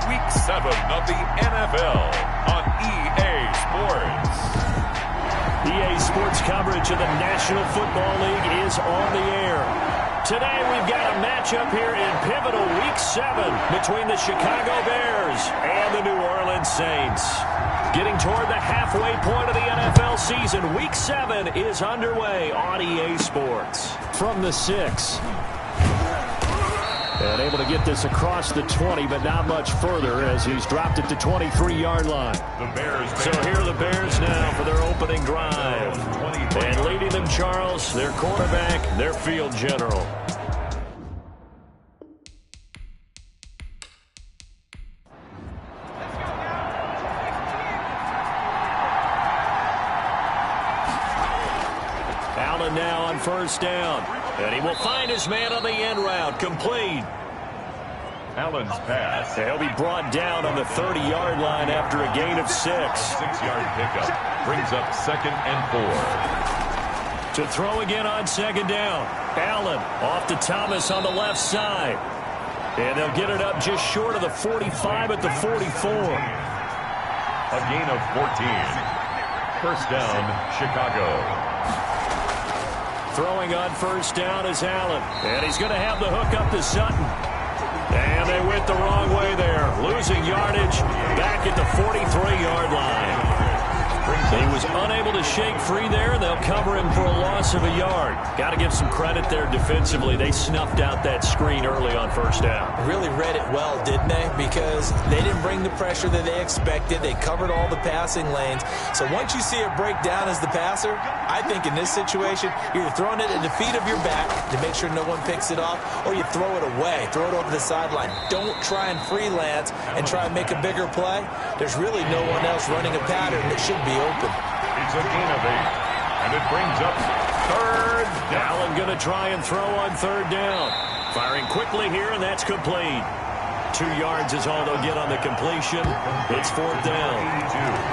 Week 7 of the NFL on EA Sports. EA Sports coverage of the National Football League is on the air. Today we've got a matchup here in pivotal Week 7 between the Chicago Bears and the New Orleans Saints. Getting toward the halfway point of the NFL season, Week 7 is underway on EA Sports. From the 6. And able to get this across the 20, but not much further as he's dropped it to 23-yard line. So here are the Bears now for their opening drive. And leading them, Charles, their quarterback, their field general. Allen now on first down. And he will find his man on the end route. Complete. Allen's pass. He'll be brought down on the 30-yard line after a gain of 6. 6-yard pickup. Brings up 2nd and 4. To throw again on 2nd down. Allen off to Thomas on the left side. And they'll get it up just short of the 45 at the 44. A gain of 14. First down, Chicago. Throwing on first down is Allen. And he's going to have the hook up to Sutton. And they went the wrong way there. Losing yardage back at the 43-yard line. He was unable to shake free there, and they'll cover him for a loss of a yard. Got to give some credit there defensively. They snuffed out that screen early on first down. Really read it well, didn't they? Because they didn't bring the pressure that they expected. They covered all the passing lanes. So once you see it break down as the passer, I think in this situation, you're throwing it at the feet of your back to make sure no one picks it off, or you throw it away, throw it over the sideline. Don't try and freelance and try and make a bigger play. There's really no one else running a pattern that should be open. It's a gain of 8, and it brings up 3rd down. Allen going to try and throw on 3rd down. Firing quickly here, and that's complete. 2 yards is all they'll get on the completion. It's 4th down.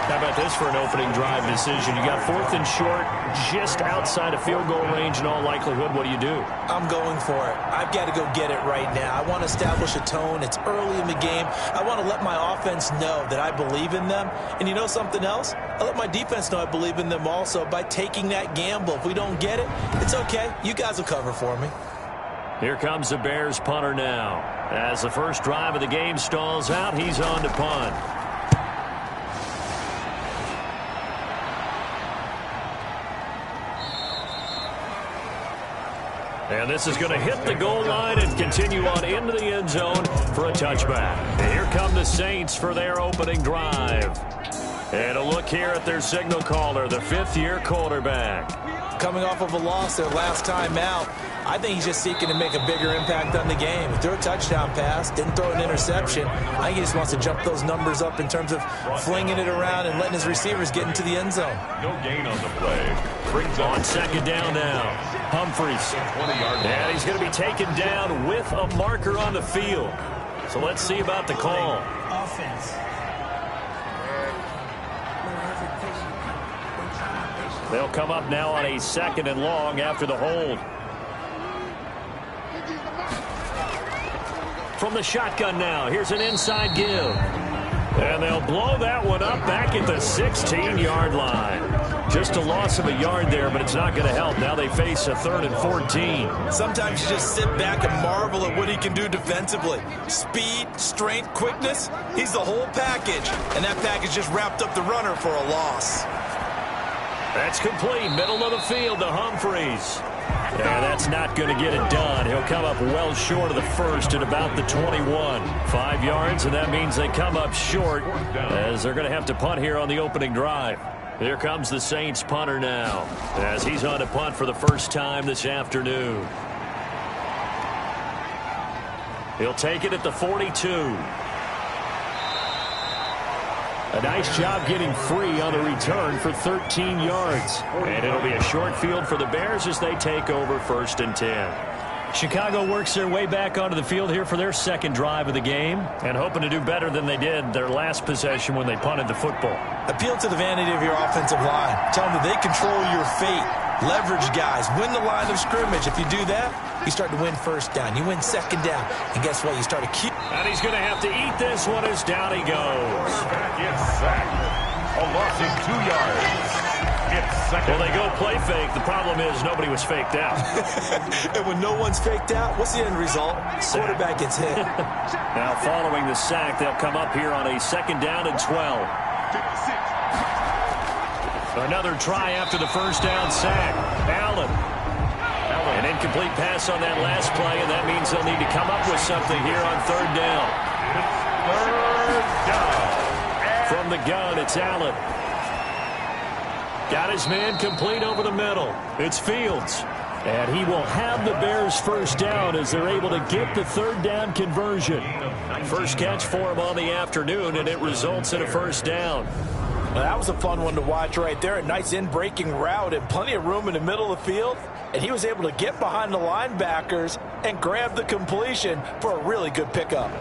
How about this for an opening drive decision? You got 4th and short, just outside of field goal range in all likelihood. What do you do? I'm going for it. I've got to go get it right now. I want to establish a tone. It's early in the game. I want to let my offense know that I believe in them. And you know something else? I let my defense know I believe in them also by taking that gamble. If we don't get it, it's okay. You guys will cover for me. Here comes the Bears punter now. As the first drive of the game stalls out, he's on to punt. And this is going to hit the goal line and continue on into the end zone for a touchback. And here come the Saints for their opening drive. And a look here at their signal caller, the 5th-year quarterback. Coming off of a loss their last time out, I think he's just seeking to make a bigger impact on the game. He threw a touchdown pass, didn't throw an interception. I think he just wants to jump those numbers up in terms of flinging it around and letting his receivers get into the end zone. No gain on the play. Brings on 2nd down now. Humphreys. And he's going to be taken down with a marker on the field. So let's see about the call. Offense. They'll come up now on a 2nd and long after the hold. From the shotgun now, here's an inside give. And they'll blow that one up back at the 16-yard line. Just a loss of a yard there, but it's not going to help. Now they face a 3rd and 14. Sometimes you just sit back and marvel at what he can do defensively. Speed, strength, quickness, he's the whole package. And that package just wrapped up the runner for a loss. That's complete. Middle of the field to Humphreys. And that's not going to get it done. He'll come up well short of the first at about the 21. 5 yards, and that means they come up short as they're going to have to punt here on the opening drive. Here comes the Saints punter now as he's on to punt for the first time this afternoon. He'll take it at the 42. A nice job getting free on the return for 13 yards. And it'll be a short field for the Bears as they take over 1st and 10. Chicago works their way back onto the field here for their 2nd drive of the game and hoping to do better than they did their last possession when they punted the football. Appeal to the vanity of your offensive line. Tell them that they control your fate. Leverage guys, win the line of scrimmage. If you do that, you start to win first down. You win second down. And guess what? You start to keep. And he's going to have to eat this one as down he goes. Quarterback is sacked. A loss of 2 yards. It's second. Well, they go play fake. The problem is nobody was faked out. And when no one's faked out, what's the end result? Quarterback gets hit. Now, following the sack, they'll come up here on a 2nd down and 12. Another try after the first down sack. Allen. An incomplete pass on that last play, and that means they'll need to come up with something here on 3rd down. Third down. From the gun, it's Allen. Got his man complete over the middle. It's Fields. And he will have the Bears first down as they're able to get the 3rd down conversion. First catch for him on the afternoon, and it results in a first down. Well, that was a fun one to watch right there. A nice in-breaking route and plenty of room in the middle of the field. And he was able to get behind the linebackers and grab the completion for a really good pickup.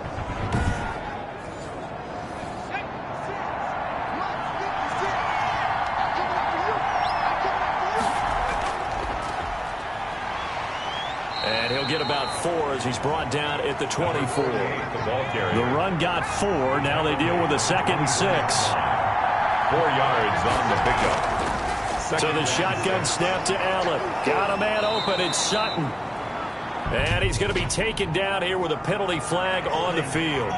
And he'll get about 4 as he's brought down at the 24. The run got 4. Now they deal with a 2nd and 6. 4 yards on the pickup. So the shotgun snap to Allen. Got a man open. It's Sutton. And he's going to be taken down here with a penalty flag on the field.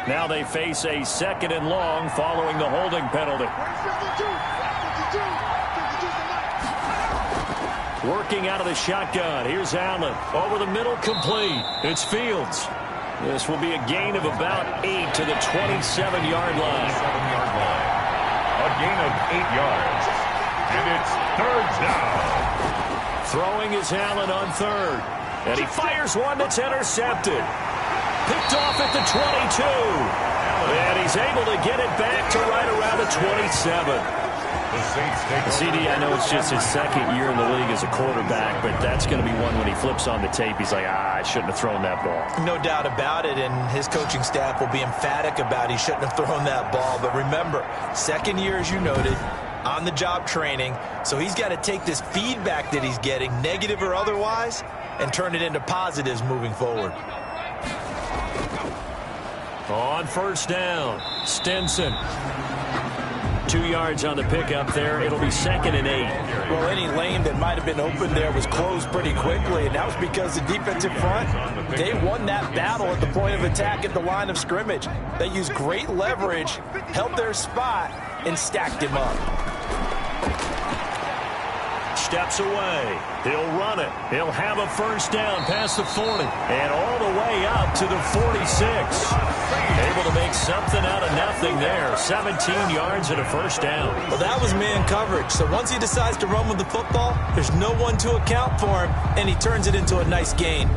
Now they face a 2nd and long following the holding penalty. Working out of the shotgun. Here's Allen. Over the middle, complete. It's Fields. This will be a gain of about 8 to the 27-yard line. A gain of 8 yards. And it's 3rd down. Throwing is Allen on 3rd. And he fires one that's intercepted. Picked off at the 22. And he's able to get it back to right around the 27. CD, I know it's just his 2nd year in the league as a quarterback, but that's going to be one when he flips on the tape. He's like, I shouldn't have thrown that ball. No doubt about it, and his coaching staff will be emphatic about he shouldn't have thrown that ball. But remember, 2nd year, as you noted, on-the-job training, so he's got to take this feedback that he's getting, negative or otherwise, and turn it into positives moving forward. On 1st down, Stinson. 2 yards on the pickup there. It'll be 2nd and 8. Well, any lane that might have been open there was closed pretty quickly, and that was because the defensive front, they won that battle at the point of attack at the line of scrimmage. They used great leverage, held their spot, and stacked him up. Steps away. He'll run it. He'll have a first down past the 40 and all the way up to the 46. Able to make something out of nothing there. 17 yards and a first down. Well, that was man coverage. So once he decides to run with the football, there's no one to account for him, and he turns it into a nice gain.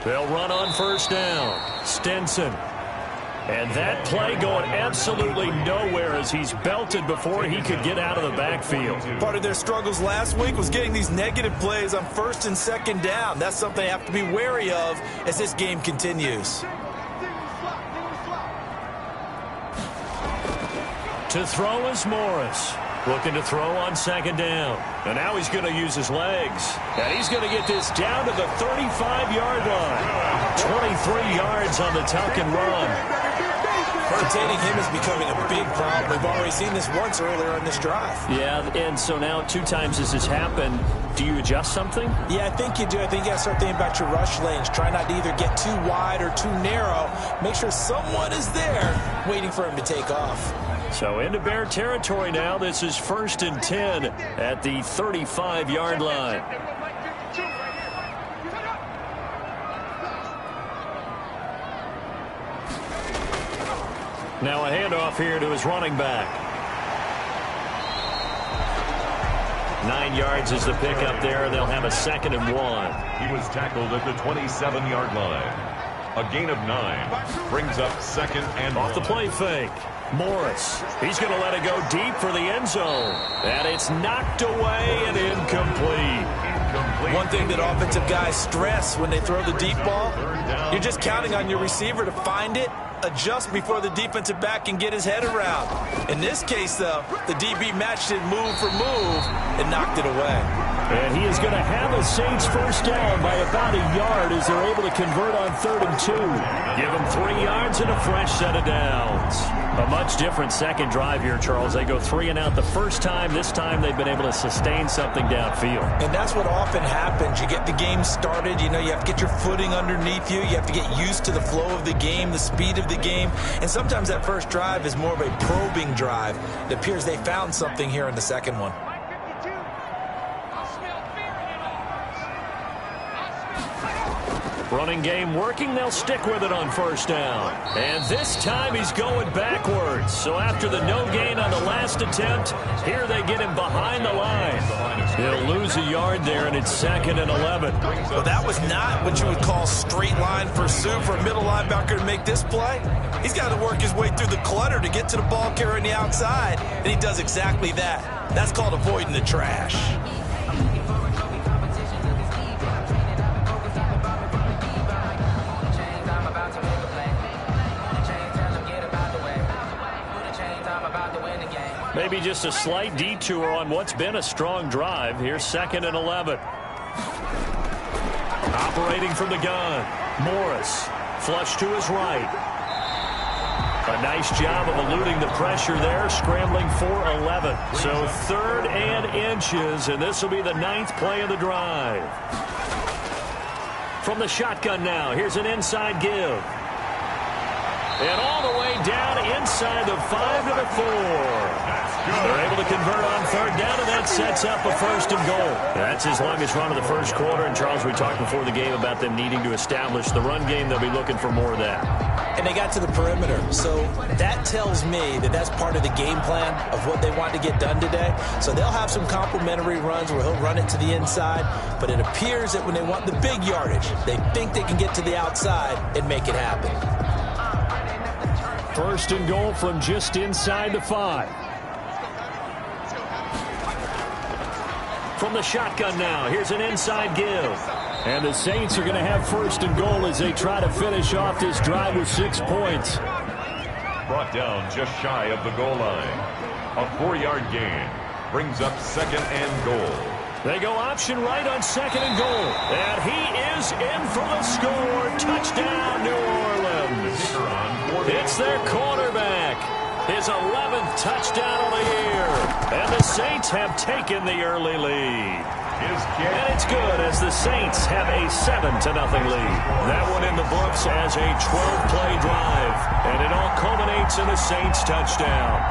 They'll run on first down. Stinson. And that play going absolutely nowhere as he's belted before he could get out of the backfield. Part of their struggles last week was getting these negative plays on 1st and 2nd down. That's something they have to be wary of as this game continues. To throw is Morris. Looking to throw on 2nd down. And now he's going to use his legs. And he's going to get this down to the 35-yard line. 23 yards on the tuck and run. Containing him is becoming a big problem. We've already seen this once earlier in this drive. Yeah, and so now 2 times this has happened. Do you adjust something? Yeah, I think you do. I think you got to start thinking about your rush lanes. Try not to either get too wide or too narrow. Make sure someone is there waiting for him to take off. So into Bear territory now. This is 1st and 10 at the 35-yard line. Now a handoff here to his running back. 9 yards is the pickup there, and they'll have a 2nd and 1. He was tackled at the 27-yard line. A gain of 9 brings up 2nd and Off the 1. play fake. Morris. He's going to let it go deep for the end zone. And it's knocked away and incomplete. One thing that offensive guys stress when they throw the deep ball, you're just counting on your receiver to find it, adjust before the defensive back can get his head around. In this case, though, the DB matched it move for move and knocked it away. And he is going to have a Saints first down by about a yard as they're able to convert on 3rd and 2. Give them 3 yards and a fresh set of downs. A much different second drive here, Charles. They go 3 and out the first time. This time they've been able to sustain something downfield. And that's what often happens. You get the game started. You know, you have to get your footing underneath you. You have to get used to the flow of the game, the speed of the game. And sometimes that first drive is more of a probing drive. It appears they found something here in the second one. Running game working. They'll stick with it on 1st down. And this time he's going backwards. So after the no gain on the last attempt, here they get him behind the line. He'll lose a yard there, and it's 2nd and 11. Well, that was not what you would call straight line pursuit for a middle linebacker to make this play. He's got to work his way through the clutter to get to the ball carrier on the outside, and he does exactly that. That's called avoiding the trash. Maybe just a slight detour on what's been a strong drive. Here's 2nd and 11. Operating from the gun. Morris. Flush to his right. A nice job of eluding the pressure there, scrambling for 11. So 3rd and inches, and this will be the 9th play of the drive. From the shotgun now, here's an inside give. And all the way down inside the 5 to the 4. They're able to convert on 3rd down, and that sets up a 1st and goal. That's his longest run of the first quarter. And, Charles, we talked before the game about them needing to establish the run game. They'll be looking for more of that. And they got to the perimeter. So that tells me that that's part of the game plan of what they want to get done today. So they'll have some complementary runs where he'll run it to the inside. But it appears that when they want the big yardage, they think they can get to the outside and make it happen. 1st and goal from just inside the 5. From the shotgun now, here's an inside give. And the Saints are going to have 1st and goal as they try to finish off this drive with 6 points. Brought down just shy of the goal line. A 4-yard gain brings up 2nd and goal. They go option right on 2nd and goal. And he is in for the score. Touchdown, New Orleans. It's their quarterback. His 11th touchdown of the year. And the Saints have taken the early lead. And it's good as the Saints have a 7-0 lead. That one in the books as a 12-play drive. And it all culminates in a Saints touchdown.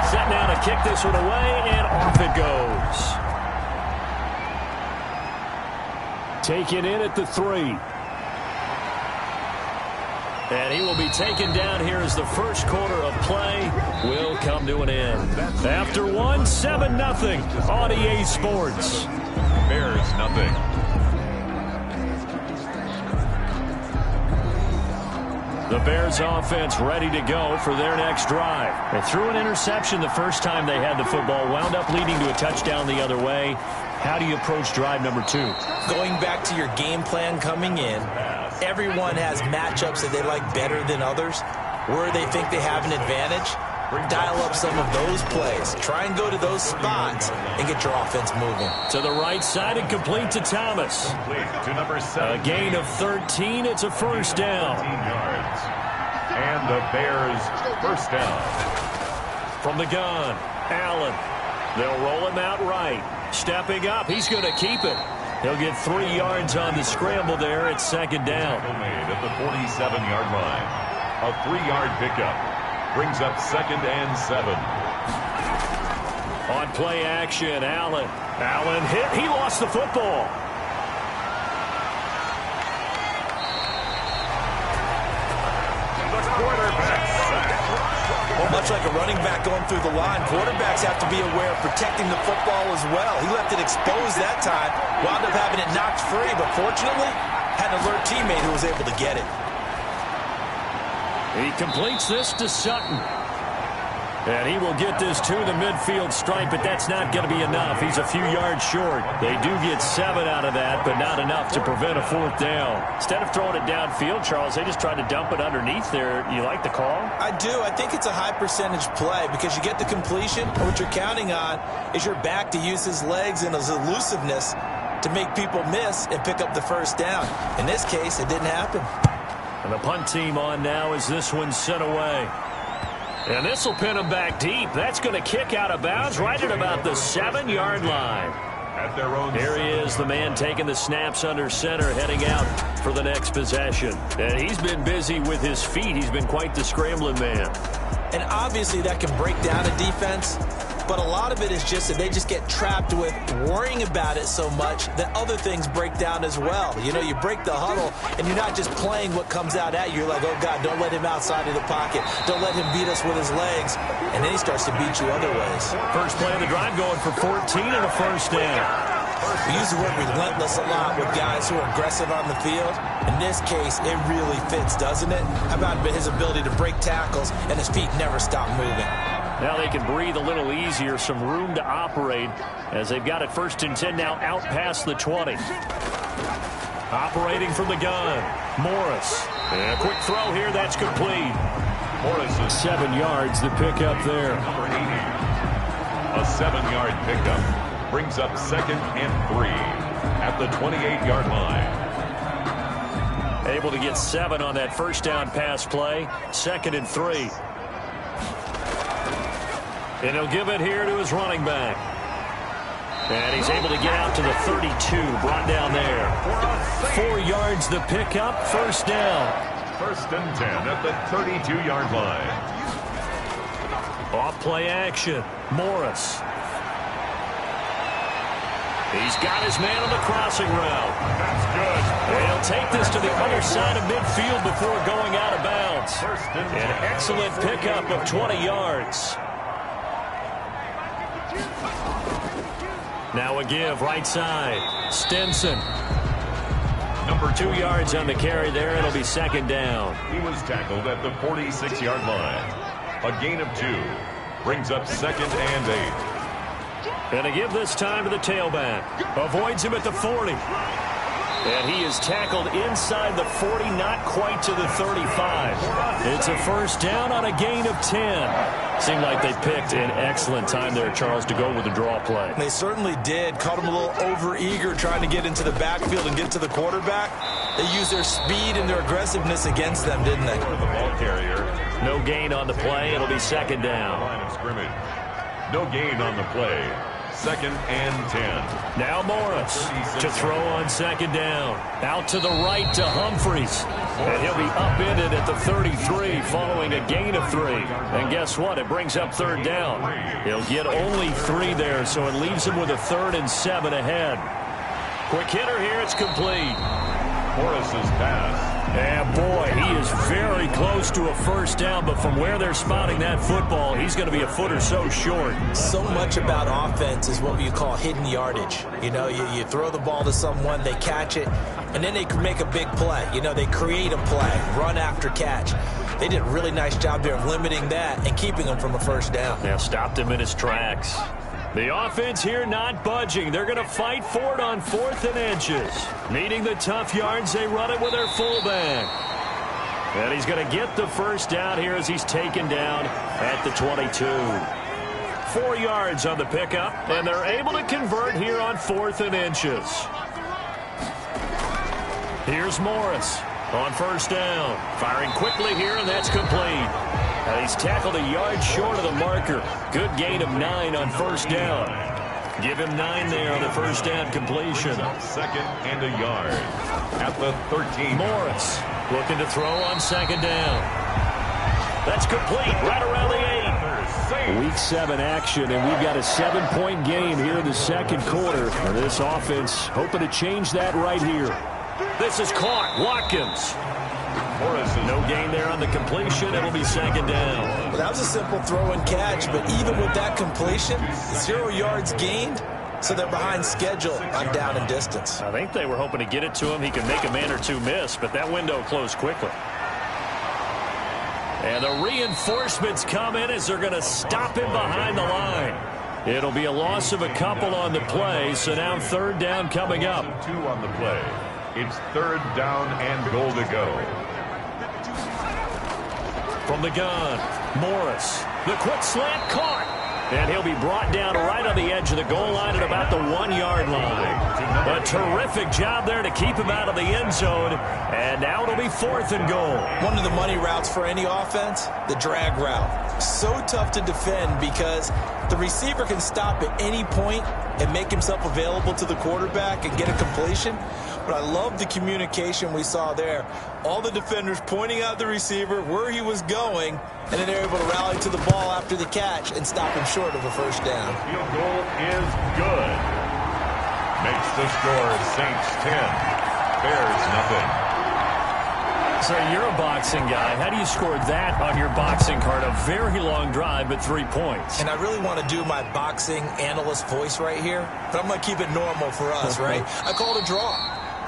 Set now to kick this one away, and off it goes. Taken in at the 3. And he will be taken down here as the first quarter of play will come to an end. After one, 7-0 on EA Sports. Bears nothing. The Bears offense ready to go for their next drive. They threw an interception the first time they had the football, wound up leading to a touchdown the other way. How do you approach drive number 2? Going back to your game plan coming in, everyone has matchups that they like better than others. Where they think they have an advantage, dial up some of those plays. Try and go to those spots and get your offense moving. To the right side and complete to Thomas. To number 7. A gain of 13. It's a first down. Yards. And the Bears first down. From the gun, Allen. They'll roll him out right. Stepping up, he's going to keep it. He'll get 3 yards on the scramble there at second down. Made at the 47-yard line. A 3-yard pickup brings up 2nd and 7. On play action, Allen. Allen hit. He lost the football. The quarterback sack. Well, much like a running back going through the line, quarterbacks have to be aware of protecting the football as well. He left it exposed that time, wound up having it knocked free, but fortunately, had an alert teammate who was able to get it. He completes this to Sutton. And he will get this to the midfield stripe, but that's not going to be enough. He's a few yards short. They do get 7 out of that, but not enough to prevent a 4th down. Instead of throwing it downfield, Charles, they just tried to dump it underneath there. You like the call? I do. I think it's a high percentage play because you get the completion, and what you're counting on is your back to use his legs and his elusiveness to make people miss and pick up the 1st down. In this case, it didn't happen. And the punt team on now as this one's sent away. And this will pin him back deep. That's going to kick out of bounds right at about the 7-yard line. At their own Here he is, the man taking the snaps under center, heading out for the next possession. And he's been busy with his feet. He's been quite the scrambling man. And obviously that can break down a defense, but a lot of it is just that they just get trapped with worrying about it so much that other things break down as well. You know, you break the huddle, and you're not just playing what comes out at you. You're like, oh, God, don't let him outside of the pocket. Don't let him beat us with his legs. And then he starts to beat you other ways. First play of the drive going for 14 and a 1st down. We use the word relentless a lot with guys who are aggressive on the field. In this case, it really fits, doesn't it? How about his ability to break tackles and his feet never stop moving? Now they can breathe a little easier, some room to operate as they've got it 1st and 10 now out past the 20. Operating from the gun, Morris. And a quick throw here, that's complete. Morris is 7 yards, the pickup there. number 80. A 7-yard pickup brings up 2nd and 3 at the 28-yard line. Able to get 7 on that 1st down pass play, 2nd and 3. And he'll give it here to his running back. And he's able to get out to the 32, brought down there. 4 yards the pickup, 1st down. 1st and 10 at the 32-yard line. Off play action, Morris. He's got his man on the crossing route. That's good. And he'll take this to the other side of midfield before going out of bounds. An excellent pickup of 20 yards. Now a give, right side. Stinson. Number 2 yards on the carry there. It'll be 2nd down. He was tackled at the 46-yard line. A gain of 2 brings up 2nd and 8. And a give this time to the tailback. Avoids him at the 40. And he is tackled inside the 40, not quite to the 35. It's a 1st down on a gain of 10. Seemed like they picked an excellent time there, Charles, to go with the draw play. They certainly did. Caught him a little over-eager trying to get into the backfield and get to the quarterback. They used their speed and their aggressiveness against them, didn't they? The ball carrier. No gain on the play. It'll be 2nd down. Line of scrimmage. No gain on the play. 2nd and 10. Now Morris to throw on 2nd down. Out to the right to Humphreys. And he'll be upended at the 33 following a gain of 3. And guess what? It brings up 3rd down. He'll get only 3 there, so it leaves him with a 3rd and 7 ahead. Quick hitter here. It's complete. Morris's pass. And boy, he is very close to a 1st down, but from where they're spotting that football, he's going to be a foot or so short. So much about offense is what you call hidden yardage. You know, you throw the ball to someone, they catch it, and then they can make a big play. You know, they create a play, run after catch. They did a really nice job there of limiting that and keeping him from a 1st down. Yeah, stopped him in his tracks. The offense here not budging. They're going to fight for it on 4th and inches. Needing the tough yards, they run it with their fullback. And he's going to get the 1st down here as he's taken down at the 22. 4 yards on the pickup, and they're able to convert here on 4th and inches. Here's Morris on 1st down. Firing quickly here, and that's complete. And he's tackled a yard short of the marker. Good gain of 9 on 1st down. Give him 9 there on the 1st down completion. 2nd and a yard at the 13. Morris looking to throw on 2nd down. That's complete right around the 8. Week 7 action, and we've got a 7-point game here in the 2nd quarter. And this offense hoping to change that right here. This is caught. Watkins. No gain there on the completion. It'll be 2nd down. Well, that was a simple throw and catch, but even with that completion, 0 yards gained, so they're behind schedule on down and distance. I think they were hoping to get it to him. He can make a man or two miss, but that window closed quickly. And the reinforcements come in as they're going to stop him behind the line. It'll be a loss of a couple on the play, so now third down coming up. 2 on the play. It's third down and goal to go. From the gun, Morris. The quick slant caught. And he'll be brought down right on the edge of the goal line at about the 1-yard line. A terrific job there to keep him out of the end zone. And now it'll be fourth and goal. One of the money routes for any offense, the drag route. So tough to defend because the receiver can stop at any point and make himself available to the quarterback and get a completion. But I love the communication we saw there. All the defenders pointing out the receiver, where he was going, and then they're able to rally to the ball after the catch and stop him short of a first down. The field goal is good. Makes the score Saints 10, Bears nothing. So you're a boxing guy. How do you score that on your boxing card? A very long drive, but 3 points. And I really want to do my boxing analyst voice right here, but I'm going to keep it normal for us, right? I call it a draw.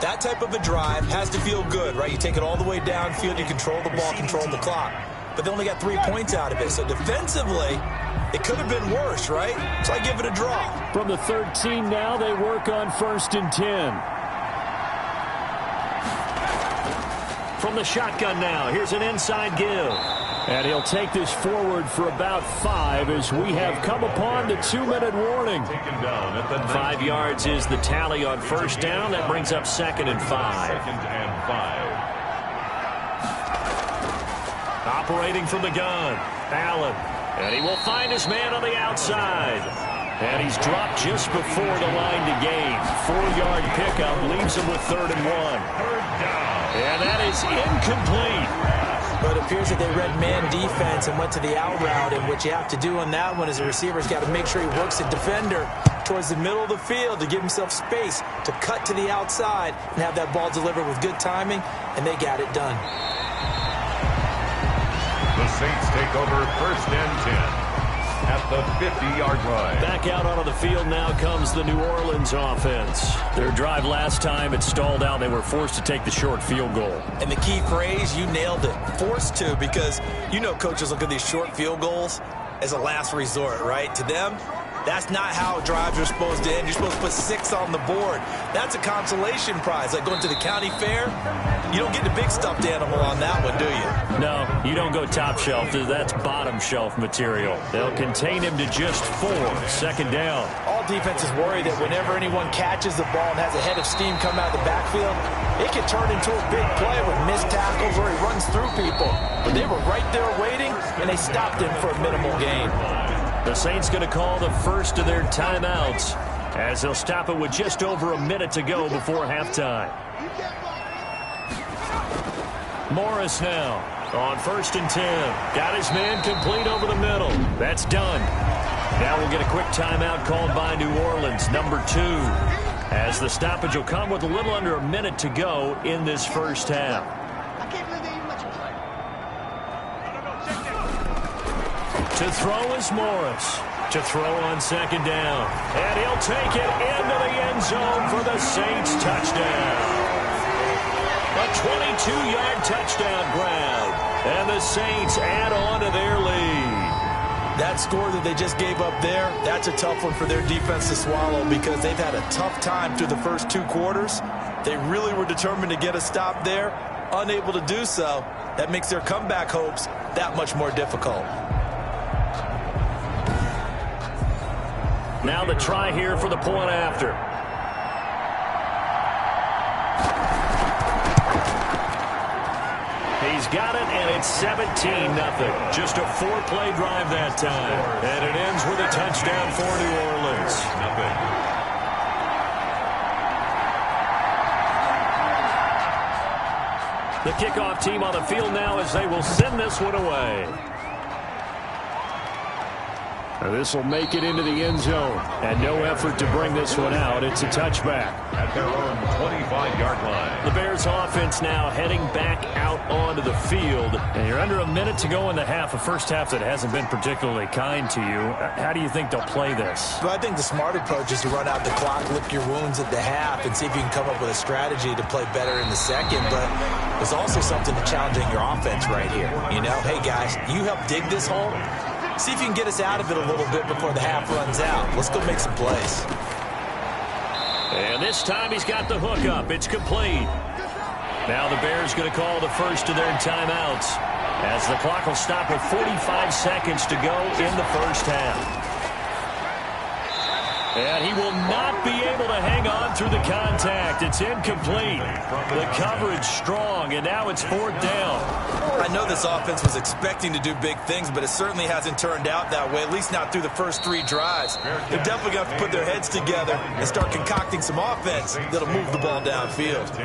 That type of a drive has to feel good, right? You take it all the way downfield, you control the ball, control the clock. But they only got 3 points out of it. So defensively, it could have been worse, right? So I give it a draw. From the 13 now, they work on 1st and 10. From the shotgun now, here's an inside give. And he'll take this forward for about 5 as we have come upon the 2-minute warning. 5 yards is the tally on first down. That brings up 2nd and 5. 2nd and 5. Operating from the gun, Allen. And he will find his man on the outside. And he's dropped just before the line to gain. 4-yard pickup leaves him with 3rd and 1. Third down. And that is incomplete. But it appears that they read man defense and went to the out route, and what you have to do on that one is the receiver's got to make sure he works the defender towards the middle of the field to give himself space to cut to the outside and have that ball delivered with good timing, and they got it done. The Saints take over 1st and 10 at the 50-yard line. Back out onto the field now comes the New Orleans offense. Their drive last time, it stalled out. They were forced to take the short field goal. And the key phrase, you nailed it, forced to, because you know coaches look at these short field goals as a last resort, right? To them, that's not how drives are supposed to end. You're supposed to put 6 on the board. That's a consolation prize. Like going to the county fair, you don't get the big stuffed animal on that one, do you? No, you don't go top shelf. That's bottom shelf material. They'll contain him to just 4. 2nd down. All defenses worry that whenever anyone catches the ball and has a head of steam come out of the backfield, it can turn into a big play with missed tackles where he runs through people. But they were right there waiting, and they stopped him for a minimal gain. The Saints going to call the first of their timeouts as they'll stop it with just over a minute to go before halftime. Morris now on 1st and 10. Got his man complete over the middle. That's done. Now we'll get a quick timeout called by New Orleans, number 2, as the stoppage will come with a little under a minute to go in this first half. To throw is Morris. To throw on 2nd down. And he'll take it into the end zone for the Saints touchdown. A 22-yard touchdown grab. And the Saints add on to their lead. That score that they just gave up there, that's a tough one for their defense to swallow because they've had a tough time through the first 2 quarters. They really were determined to get a stop there. Unable to do so, that makes their comeback hopes that much more difficult. Now the try here for the point after. He's got it, and it's 17-0. Just a 4-play drive that time. And it ends with a touchdown for New Orleans. The kickoff team on the field now as they will send this one away. This will make it into the end zone. And no effort to bring this one out. It's a touchback. At their own 25-yard line. The Bears offense now heading back out onto the field. And you're under a minute to go in the half, a first half that hasn't been particularly kind to you. How do you think they'll play this? Well, I think the smart approach is to run out the clock, lick your wounds at the half, and see if you can come up with a strategy to play better in the second. But there's also something to challenging your offense right here. You know, hey, guys, you help dig this hole. See if you can get us out of it a little bit before the half runs out. Let's go make some plays. And this time he's got the hook up. It's complete. Now the Bears going to call the first of their timeouts as the clock will stop with 45 seconds to go in the first half. And he will not be able to hang on through the contact. It's incomplete. The coverage strong, and now it's 4th down. I know this offense was expecting to do big things, but it certainly hasn't turned out that way, at least not through the first 3 drives. They're definitely going to have to put their heads together and start concocting some offense that'll move the ball downfield.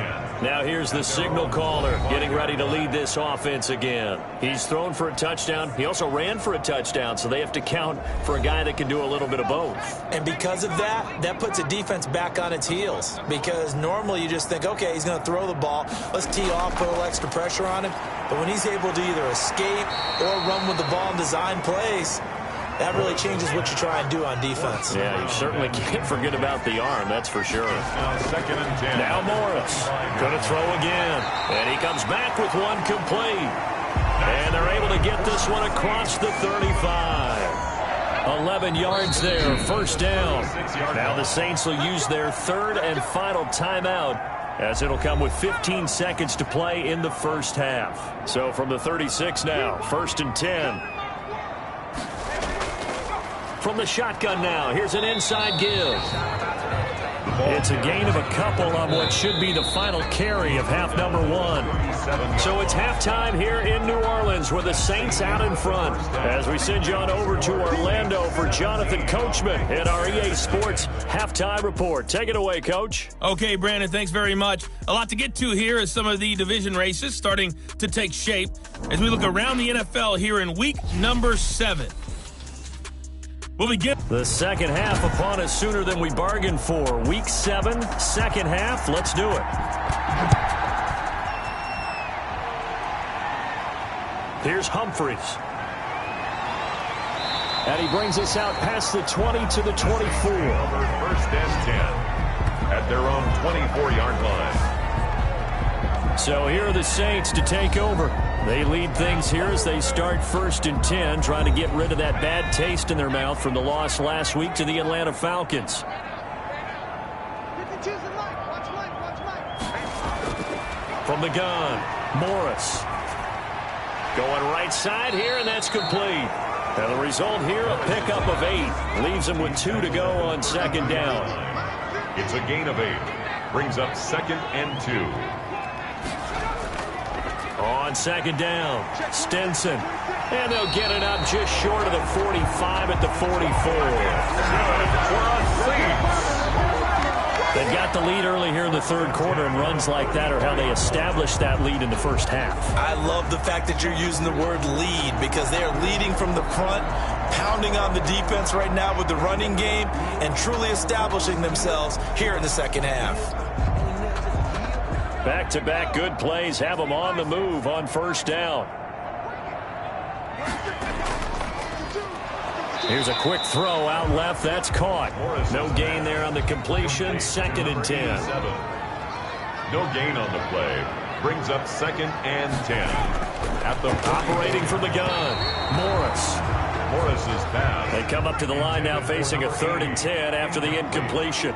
Now here's the signal caller getting ready to lead this offense again. He's thrown for a touchdown. He also ran for a touchdown, so they have to count for a guy that can do a little bit of both. And because of that puts a defense back on its heels, because normally you just think, okay, he's going to throw the ball, let's tee off, put a little extra pressure on him. But when he's able to either escape or run with the ball and design plays, that really changes what you try and do on defense. Yeah, you certainly can't forget about the arm, that's for sure. Now 2nd and 10. Now Morris going to throw again, and he comes back with one complete. And they're able to get this one across the 35. 11 yards there, 1st down. Now the Saints will use their 3rd and final timeout, as it'll come with 15 seconds to play in the first half. So from the 36 now, 1st and 10. From the shotgun now, here's an inside give. It's a gain of a couple on what should be the final carry of half number 1. So it's halftime here in New Orleans with the Saints out in front. As we send you on over to Orlando for Jonathan Coachman in our EA Sports Halftime Report. Take it away, Coach. Okay, Brandon, thanks very much. A lot to get to here as some of the division races starting to take shape as we look around the NFL here in week number 7. We'll begin the second half upon us sooner than we bargained for. Week 7, second half. Let's do it. Here's Humphreys. And he brings us out past the 20 to the 24. 1st and 10 at their own 24-yard line. So here are the Saints to take over. They lead things here as they start 1st and 10, trying to get rid of that bad taste in their mouth from the loss last week to the Atlanta Falcons. From the gun, Morris. Going right side here, and that's complete. And the result here, a pickup of 8. Leaves them with 2 to go on 2nd down. It's a gain of 8. Brings up 2nd and 2. On 2nd down, Stinson. And they'll get it up just short of the 45 at the 44. They've got the lead early here in the 3rd quarter, and runs like that are how they established that lead in the first half. I love the fact that you're using the word lead, because they are leading from the front, pounding on the defense right now with the running game, and truly establishing themselves here in the second half. Back-to-back good plays have them on the move on 1st down. Here's a quick throw out left. That's caught. No gain there on the completion. 2nd and 10. No gain on the play. Brings up 2nd and 10. At the operating from the gun, Morris's pass. They come up to the line now facing a 3rd and 10 after the incompletion.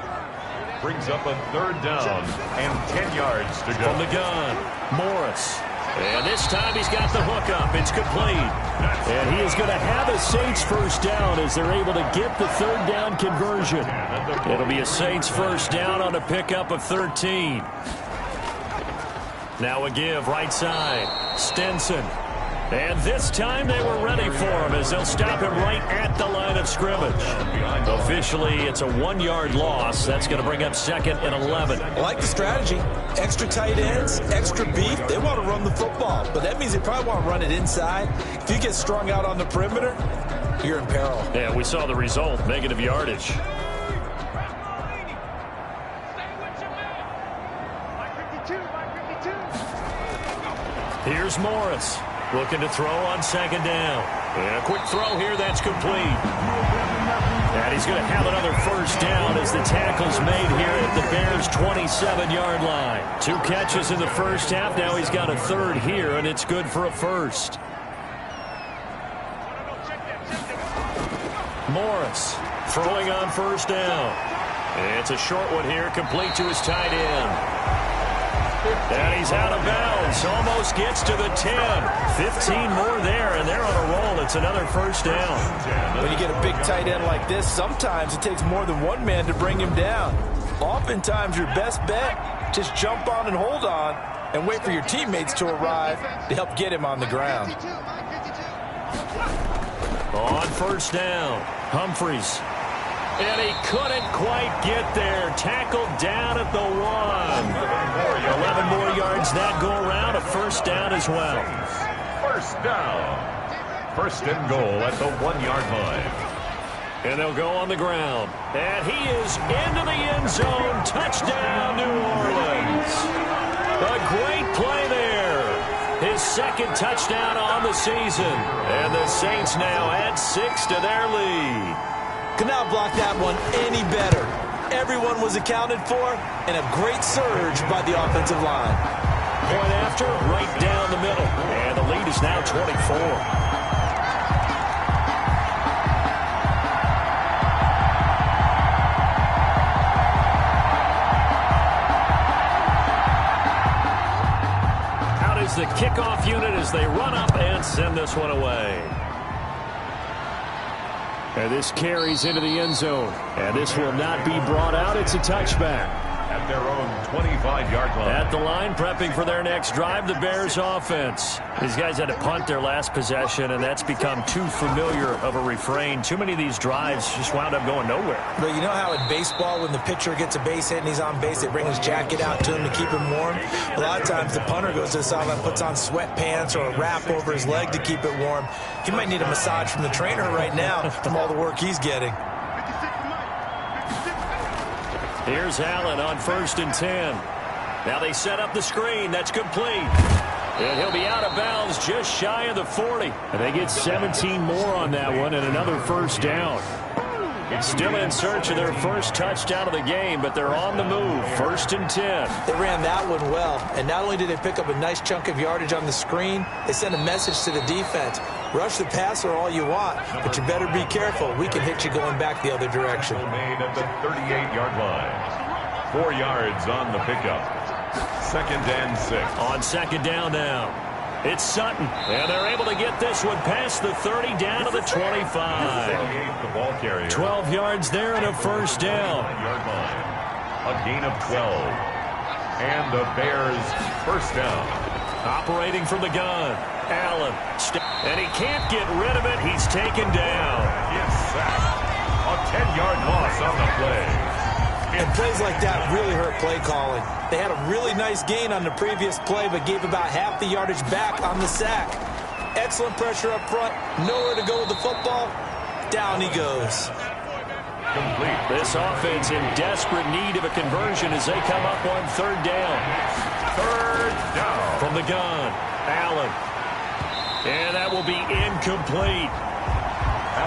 Brings up a 3rd down and 10 yards to go. From the gun, Morris. And this time he's got the hook up. It's complete. And he is going to have a Saints 1st down as they're able to get the 3rd down conversion. It'll be a Saints 1st down on a pickup of 13. Now a give right side. Stinson. And this time they were ready for him as they'll stop him right at the line of scrimmage. Officially, it's a 1-yard loss. That's going to bring up 2nd and 11. I like the strategy. Extra tight ends, extra beef. They want to run the football, but that means they probably want to run it inside. If you get strung out on the perimeter, you're in peril. Yeah, we saw the result, negative yardage. Here's Morris, looking to throw on second down. And a quick throw here, that's complete. And he's going to have another first down as the tackle's made here at the Bears' 27-yard line. 2 catches in the first half. Now he's got a third here, and it's good for a first. Morris throwing on first down. It's a short one here, complete to his tight end. And he's out of bounds. Almost gets to the 10. 15 more there, and they're on a roll. It's another first down. When you get a big tight end like this, sometimes it takes more than one man to bring him down. Oftentimes, your best bet, just jump on and hold on and wait for your teammates to arrive to help get him on the ground. On first down, Humphreys. And he couldn't quite get there. Tackled down at the 1. 11 more yards that go around. A first down as well. First down. First and goal at the 1-yard line. And they'll go on the ground. And he is into the end zone. Touchdown, New Orleans. A great play there. His second touchdown on the season. And the Saints now add 6 to their lead. Could not block that one any better. Everyone was accounted for, and a great surge by the offensive line. Point after, right down the middle. And the lead is now 24. Out is the kickoff unit as they run up and send this one away. And this carries into the end zone. And this will not be brought out. It's a touchback. At their own 25-yard line. At the line, prepping for their next drive, the Bears offense. These guys had to punt their last possession, and that's become too familiar of a refrain. Too many of these drives just wound up going nowhere. But you know how in baseball, when the pitcher gets a base hit and he's on base, they bring his jacket out to him to keep him warm? A lot of times the punter goes to the sideline, puts on sweatpants or a wrap over his leg to keep it warm. He might need a massage from the trainer right now from all the work he's getting. Here's Allen on first and 10. Now they set up the screen. That's complete. And he'll be out of bounds just shy of the 40. And they get 17 more on that one and another first down. Still in search of their first touchdown of the game, but they're on the move. First and 10. They ran that one well, and not only did they pick up a nice chunk of yardage on the screen, they sent a message to the defense. Rush the passer all you want, but you better be careful. We can hit you going back the other direction. Made at the 38-yard line. 4 yards on the pickup. Second and 6. On second down now. It's Sutton, and they're able to get this one past the 30 down to the 25. The ball carrier. 12 yards there and a first down. Yard line. A gain of 12. And the Bears first down. Operating from the gun. Allen. And he can't get rid of it. He's taken down. Yes, sacked. A 10-yard loss on the play. And plays like that really hurt play calling. They had a really nice gain on the previous play, but gave about half the yardage back on the sack. Excellent pressure up front. Nowhere to go with the football. Down he goes. Complete. This offense in desperate need of a conversion as they come up on third down. Third down. From the gun, Allen. And that will be incomplete.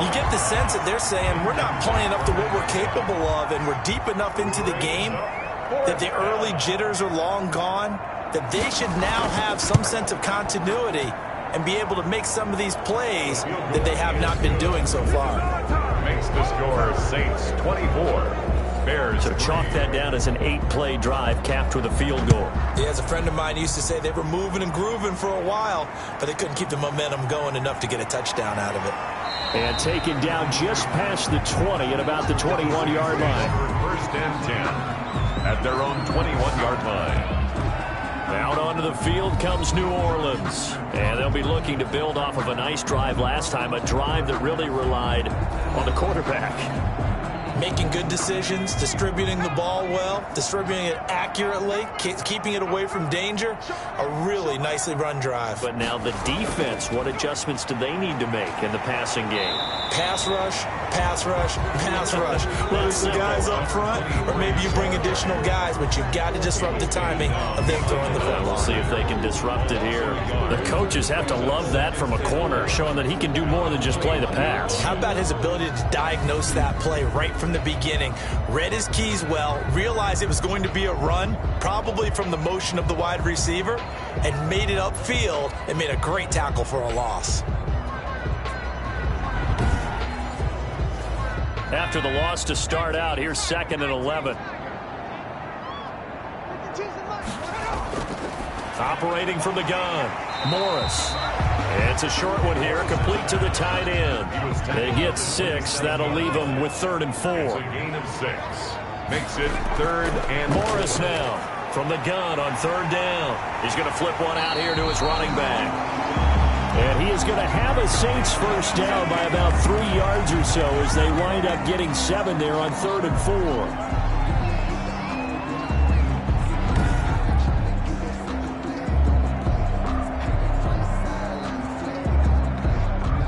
You get the sense that they're saying we're not playing up to what we're capable of, and we're deep enough into the game that the early jitters are long gone, that they should now have some sense of continuity and be able to make some of these plays that they have not been doing so far. Makes the score Saints 24. Bears. So chalk that down as an 8-play drive capped with a field goal. Yeah, as a friend of mine used to say, they were moving and grooving for a while, but they couldn't keep the momentum going enough to get a touchdown out of it. And taken down just past the 20 at about the 21-yard line. First and 10 at their own 21-yard line. Out onto the field comes New Orleans. And they'll be looking to build off of a nice drive last time, a drive that really relied on the quarterback. making good decisions, distributing the ball well, distributing it accurately, keeping it away from danger. A really nicely run drive. But now the defense, what adjustments do they need to make in the passing game? Pass rush, pass rush, pass rush. Whether it's the guys up front or maybe you bring additional guys, but you've got to disrupt the timing of them throwing the football. We'll see if they can disrupt it here. The coaches have to love that from a corner, showing that he can do more than just play the pass. How about his ability to diagnose that play right from the beginning? Read his keys well, realized it was going to be a run, probably from the motion of the wide receiver, and made it upfield and made a great tackle for a loss. After the loss to start out, here's 2nd and 11. Operating from the gun, Morris. It's a short one here, complete to the tight end. They get 6. That'll leave them with 3rd and 4. It's a gain of 6. Makes it 3rd and Morris now from the gun on 3rd down. He's going to flip one out here to his running back. And he is going to have a Saints first down by about 3 yards or so as they wind up getting 7 there on 3rd and 4.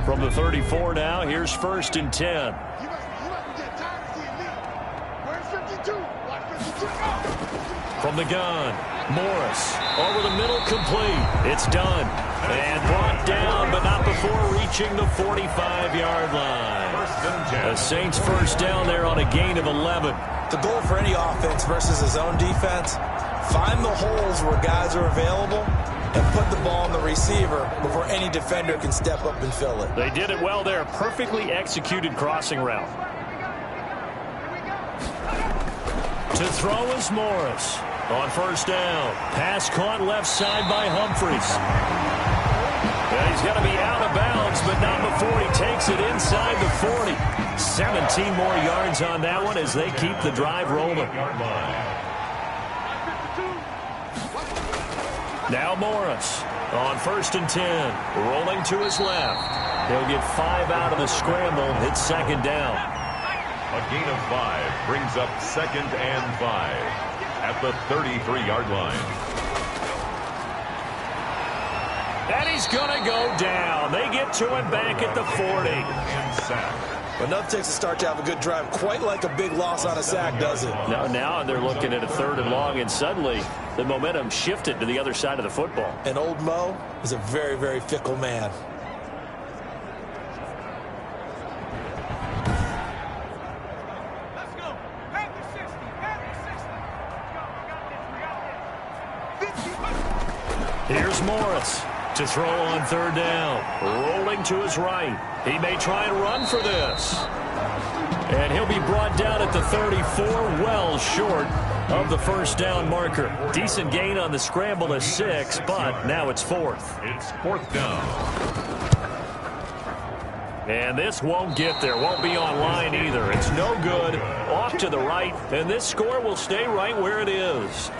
From the 34 now, here's 1st and 10. From the gun, Morris over the middle, complete. It's done. And brought down, but not before reaching the 45-yard line. The Saints first down there on a gain of 11. The goal for any offense versus his own defense, find the holes where guys are available and put the ball on the receiver before any defender can step up and fill it. They did it well there. Perfectly executed crossing route. To throw is Morris. On 1st down. Pass caught left side by Humphries. And he's going to be out of bounds, but not before he takes it inside the 40. 17 more yards on that one as they keep the drive rolling. Now Morris on 1st and 10. Rolling to his left. He'll get 5 out of the scramble. It's 2nd down. A gain of 5 brings up 2nd and 5 at the 33-yard line. And he's going to go down. They get to him back at the 40. And sack. But enough takes a start to have a good drive, quite like a big loss on a sack, does it? Now they're looking at a 3rd and long, and suddenly the momentum shifted to the other side of the football. And old Mo is a very, very fickle man. Here's Morris to throw on 3rd down. Rolling to his right. He may try and run for this. And he'll be brought down at the 34, well short of the 1st down marker. Decent gain on the scramble of 6, but now it's 4th. It's 4th down. And this won't get there. Won't be on line either. It's no good. Off to the right. And this score will stay right where it is.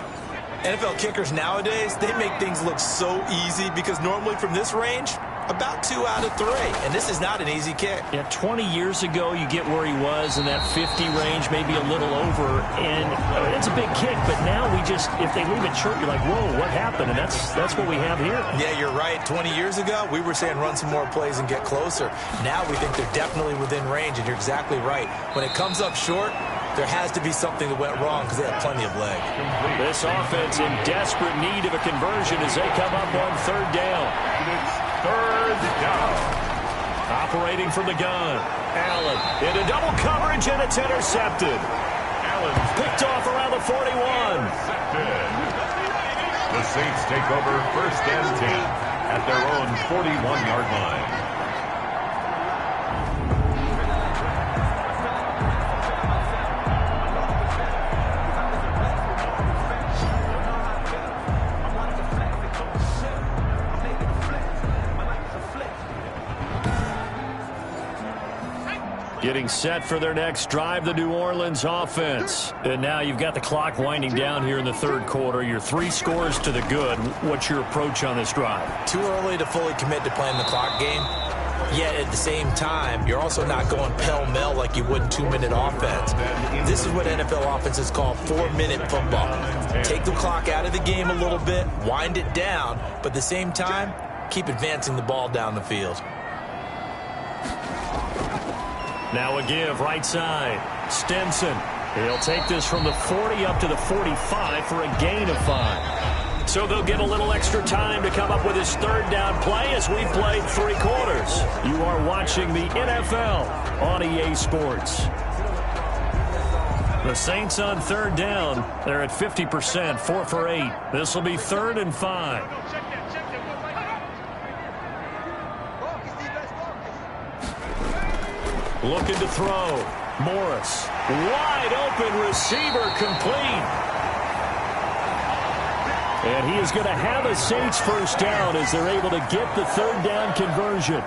NFL kickers nowadays, they make things look so easy because normally from this range, about 2 out of 3. And this is not an easy kick. Yeah, 20 years ago, you get where he was in that 50 range, maybe a little over. And it's a big kick, but now we just, if they leave it short, you're like, whoa, what happened? And that's what we have here. Yeah, you're right. 20 years ago, we were saying run some more plays and get closer. Now we think they're definitely within range, and you're exactly right. When it comes up short, there has to be something that went wrong because they have plenty of leg. This offense in desperate need of a conversion as they come up on 3rd down. It's 3rd down. Operating from the gun. Allen into double coverage, and it's intercepted. Allen Picked off around the 41. intercepted. The Saints take over 1st and 10 at their own 41-yard line. Getting set for their next drive, the New Orleans offense. And now you've got the clock winding down here in the 3rd quarter. Your 3 scores to the good. What's your approach on this drive? Too early to fully commit to playing the clock game. Yet at the same time, you're also not going pell-mell like you would in 2-minute offense. This is what NFL offenses call 4-minute football. Take the clock out of the game a little bit, wind it down, but at the same time, keep advancing the ball down the field. Now a give, right side. Stinson. He'll take this from the 40 up to the 45 for a gain of 5. So they'll get a little extra time to come up with his third down play as we played 3 quarters. You are watching the NFL on EA Sports. The Saints on third down. They're at 50%, 4 for 8. This will be 3rd and 5. Looking to throw. Morris. Wide open receiver complete. And he is going to have a Saints first down as they're able to get the third down conversion.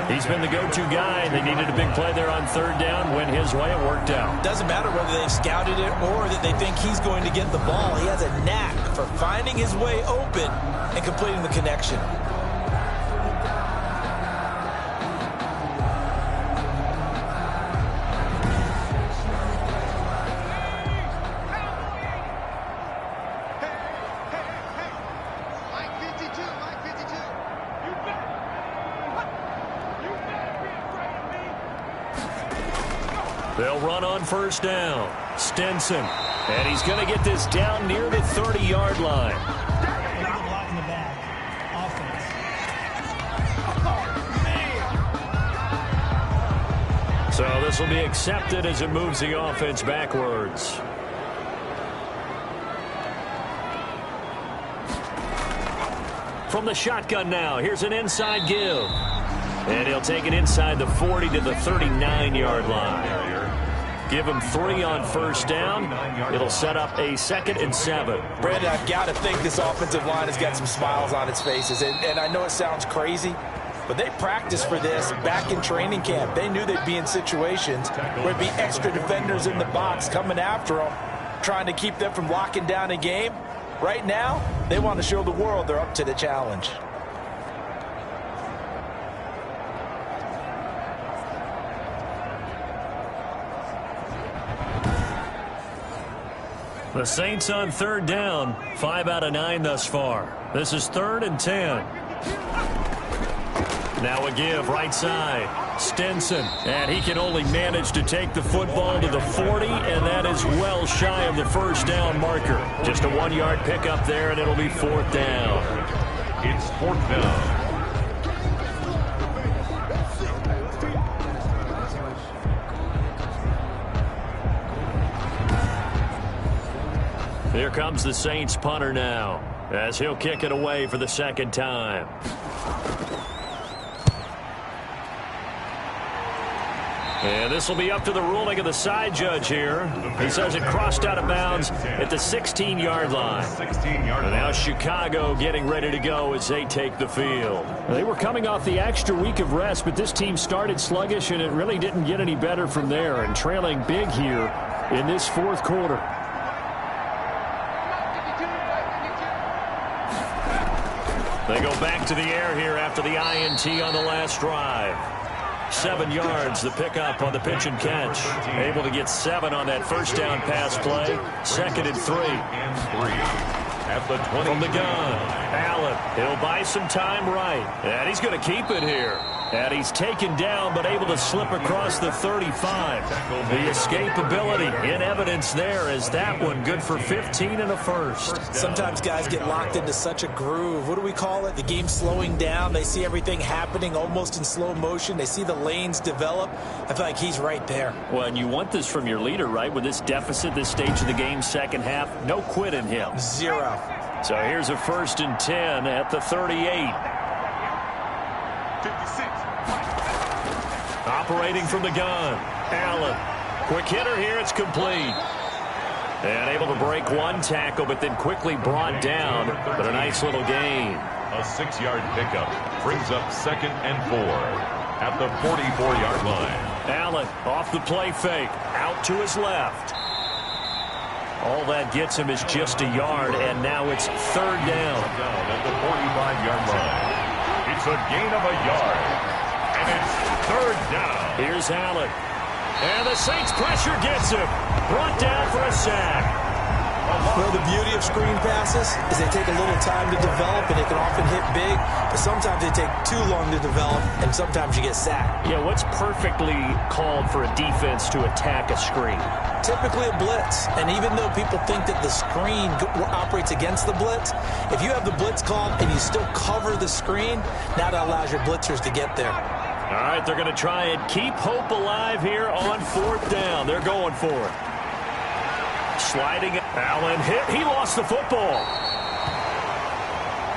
He's been the go-to guy, and they needed a big play there on third down. Went his way, it worked out. Doesn't matter whether they've scouted it or that they think he's going to get the ball. He has a knack for finding his way open and completing the connection. They'll run on first down. Stinson. And he's going to get this down near the 30-yard line. So this will be accepted as it moves the offense backwards. From the shotgun now, here's an inside give. And he'll take it inside the 40 to the 39-yard line. Give him 3 on first down. It'll set up a 2nd and 7. Brandon, I've got to think this offensive line has got some smiles on its faces. And I know it sounds crazy, but they practiced for this back in training camp. They knew they'd be in situations where there'd be extra defenders in the box coming after them, trying to keep them from locking down a game. Right now, they want to show the world they're up to the challenge. The Saints on third down, 5 out of 9 thus far. This is 3rd and 10. Now a give, right side. Stinson, and he can only manage to take the football to the 40, and that is well shy of the first down marker. Just a 1-yard pickup there, and it'll be 4th down. It's 4th down. Here comes the Saints punter now, as he'll kick it away for the 2nd time. And this will be up to the ruling of the side judge here. He says it crossed out of bounds at the 16-yard line. And now Chicago getting ready to go as they take the field. They were coming off the extra week of rest, but this team started sluggish, and it really didn't get any better from there, and trailing big here in this 4th quarter. They go back to the air here after the INT on the last drive. 7 yards, the pickup on the pitch and catch. Able to get 7 on that first down pass play. 2nd and 3. At the 20. From the gun, Allen. He'll buy some time right. And he's going to keep it here. And he's taken down, but able to slip across the 35. The escapability in evidence there as that one good for 15 and a first. Sometimes guys get locked into such a groove. What do we call it? The game slowing down. They see everything happening almost in slow motion. They see the lanes develop. I feel like he's right there. Well, and you want this from your leader, right? With this deficit, this stage of the game, 2nd half, no quit in him. 0. So here's a 1st and 10 at the 38. Operating from the gun, Allen. Quick hitter here, it's complete. And able to break 1 tackle, but then quickly brought down. But a nice little gain. A 6-yard pickup brings up 2nd and 4 at the 44-yard line. Allen off the play fake, out to his left. All that gets him is just a yard, and now it's 3rd down. At the 45-yard line. It's a gain of a yard. And it's third down. Here's Allen. And the Saints pressure gets him. Brought down for a sack. Well, the beauty of screen passes is they take a little time to develop, and they can often hit big, but sometimes they take too long to develop, and sometimes you get sacked. Yeah, what's perfectly called for a defense to attack a screen? Typically a blitz, and even though people think that the screen operates against the blitz, if you have the blitz called and you still cover the screen, now that allows your blitzers to get there. All right, they're going to try and keep hope alive here on fourth down. They're going for it. Sliding, Allen hit. He lost the football.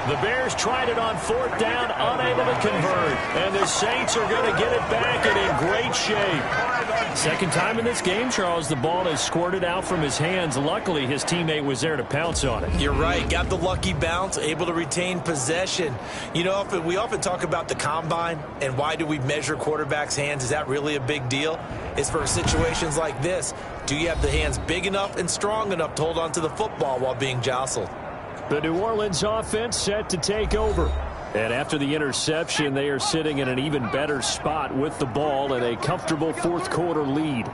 The Bears tried it on fourth down, unable to convert. And the Saints are going to get it back and in great shape. Second time in this game, Charles, the ball has squirted out from his hands. Luckily, his teammate was there to pounce on it. You're right. Got the lucky bounce, able to retain possession. You know, we often talk about the combine and why do we measure quarterbacks' hands. Is that really a big deal? It's for situations like this. Do you have the hands big enough and strong enough to hold on to the football while being jostled? The New Orleans offense set to take over. And after the interception, they are sitting in an even better spot with the ball and a comfortable fourth quarter lead.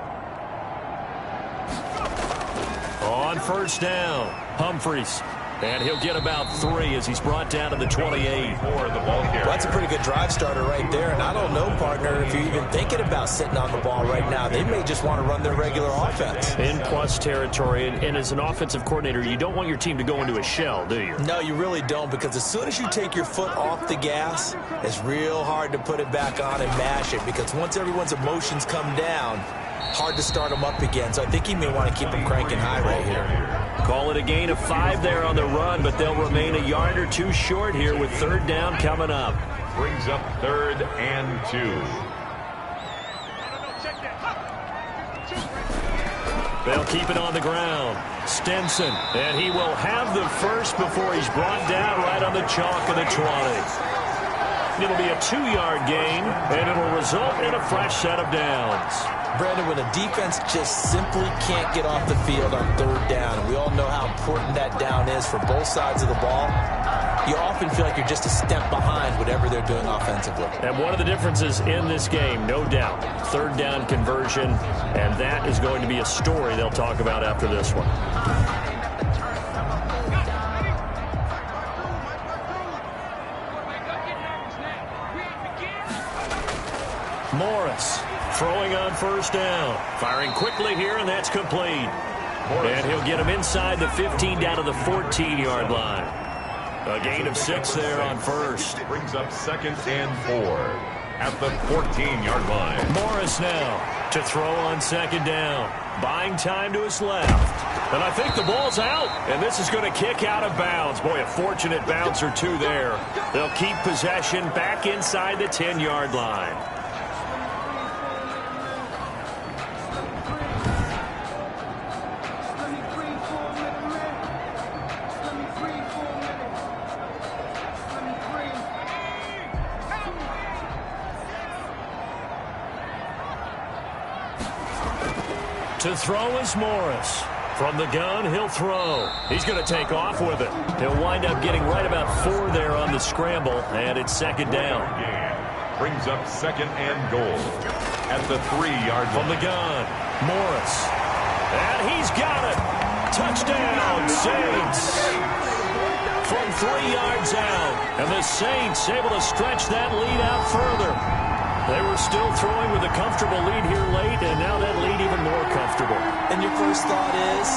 On first down, Humphries. And he'll get about 3 as he's brought down to the 28. For the ball carrier. Well, that's a pretty good drive starter right there. And I don't know, partner, if you're even thinking about sitting on the ball right now. They may just want to run their regular offense. In plus territory. And as an offensive coordinator, you don't want your team to go into a shell, do you? No, you really don't, because as soon as you take your foot off the gas, it's real hard to put it back on and mash it, because once everyone's emotions come down, hard to start them up again. So I think he may want to keep them cranking high right here. Call it a gain of 5 there on the run, but they'll remain a yard or 2 short here with third down coming up. Brings up 3rd and 2. They'll keep it on the ground. Stinson, and he will have the first before he's brought down right on the chalk of the 20. It'll be a 2-yard gain, and it'll result in a fresh set of downs. Brandon, when a defense just simply can't get off the field on third down, and we all know how important that down is for both sides of the ball, you often feel like you're just a step behind whatever they're doing offensively. And one of the differences in this game, no doubt, third down conversion, and that is going to be a story they'll talk about after this one. Morris throwing on first down. Firing quickly here, and that's complete. And he'll get him inside the 15 down to the 14-yard line. A gain of 6 there on first. Brings up 2nd and 4 at the 14-yard line. Morris now to throw on 2nd down. Buying time to his left. And I think the ball's out. And this is going to kick out of bounds. Boy, a fortunate bounce or 2 there. They'll keep possession back inside the 10-yard line. To throw is Morris. From the gun, he'll throw. He's going to take off with it. He'll wind up getting right about 4 there on the scramble, and it's 2nd down. Brings up 2nd and goal at the 3-yard line. From the gun, Morris. And he's got it. Touchdown, Saints. From 3 yards out. And the Saints able to stretch that lead out further. They were still throwing with a comfortable lead here late, and now that lead even more comfortable. And your first thought is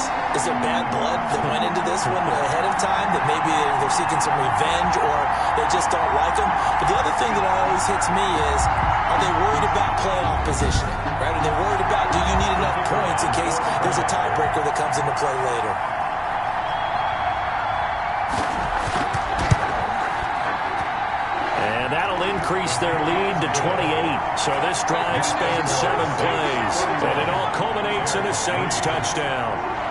there bad blood that went into this one ahead of time, that maybe they're seeking some revenge or they just don't like them? But the other thing that always hits me is, are they worried about playoff positioning? Right? Are they worried about, do you need enough points in case there's a tiebreaker that comes into play later? And that'll increase their lead to 28. So this drive spans 7 plays. And it all culminates in a Saints touchdown.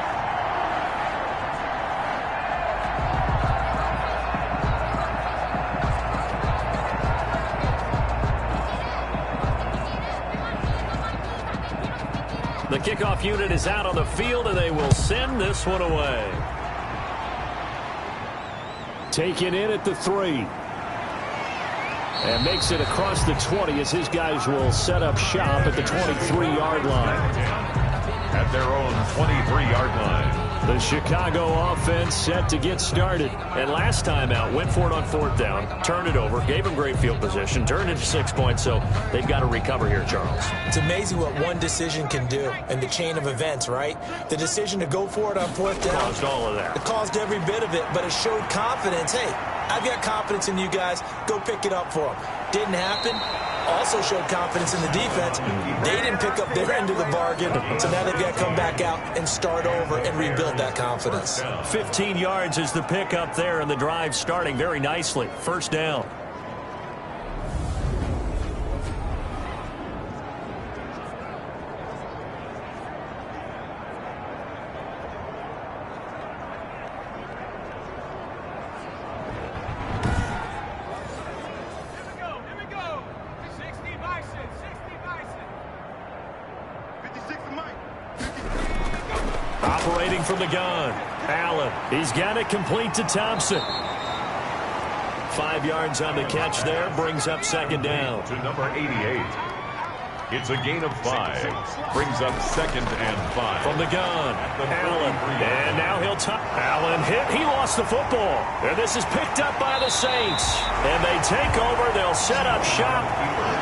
The kickoff unit is out on the field, and they will send this one away. Taken in at the 3. And makes it across the 20 as his guys will set up shop at the 23-yard line. At their own 23-yard line. The Chicago offense set to get started. And last time out, went for it on 4th down, turned it over, gave them great field position, turned into 6 points, so they've got to recover here, Charles. It's amazing what one decision can do in the chain of events, right? The decision to go for it on 4th down. Caused all of that. It caused every bit of it, but it showed confidence. Hey, I've got confidence in you guys. Go pick it up for them. Didn't happen. Also showed confidence in the defense. They didn't pick up their end of the bargain, so now they've got to come back out and start over and rebuild that confidence. 15 yards is the pickup there, and the drive starting very nicely. 1st down. Operating from the gun, Allen. He's got it complete to Thompson. 5 yards on the catch there, brings up 2nd down. To number 88. It's a gain of 5. Brings up 2nd and 5. From the gun, Allen. And now he'll Allen hit. He lost the football. And this is picked up by the Saints. And they take over. They'll set up shop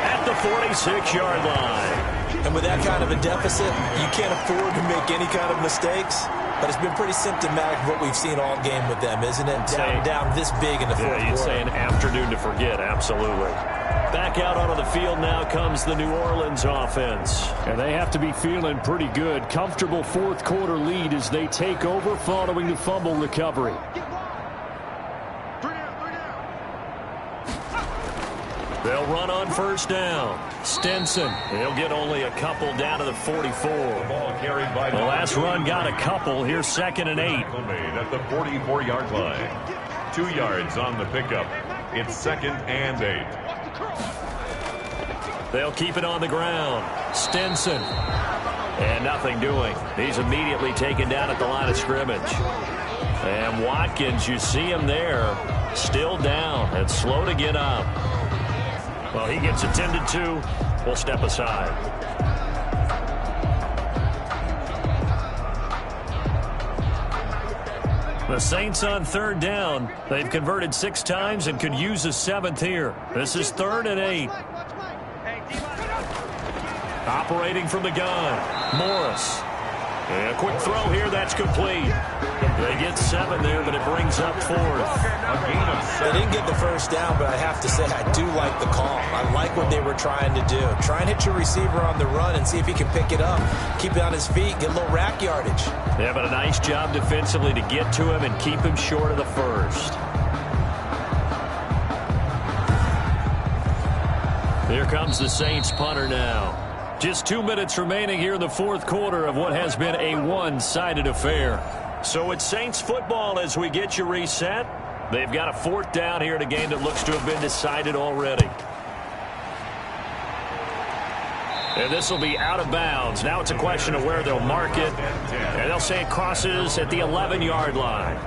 at the 46-yard line. And with that kind of a deficit, you can't afford to make any kind of mistakes. But it's been pretty symptomatic of what we've seen all game with them, isn't it? Down this big in the fourth quarter. You'd say an afternoon to forget, absolutely. Back out onto the field now comes the New Orleans offense. And they have to be feeling pretty good. Comfortable fourth quarter lead as they take over following the fumble recovery. They'll run on 1st down. Stinson, he'll get only a couple down to the 44. The ball carried by the last run got a couple. Here's 2nd and 8. At the 44-yard line. 2 yards on the pickup. It's 2nd and 8. They'll keep it on the ground. Stinson. And nothing doing. He's immediately taken down at the line of scrimmage. And Watkins, you see him there, still down and slow to get up. Well, he gets attended to. We'll step aside. The Saints on 3rd down. They've converted 6 times and could use a 7th here. This is 3rd and 8. Operating from the gun, Morris. And a quick throw here, that's complete. They get 7 there, but it brings up 4th. They didn't get the 1st down, but I have to say I do like the call. I like what they were trying to do. Try and hit your receiver on the run and see if he can pick it up. Keep it on his feet, get a little rack yardage. Yeah, but a nice job defensively to get to him and keep him short of the 1st. Here comes the Saints punter now. Just 2 minutes remaining here in the fourth quarter of what has been a one-sided affair. So it's Saints football as we get you reset. They've got a 4th down here in a game that looks to have been decided already. And this will be out of bounds. Now it's a question of where they'll mark it. And they'll say it crosses at the 11-yard line.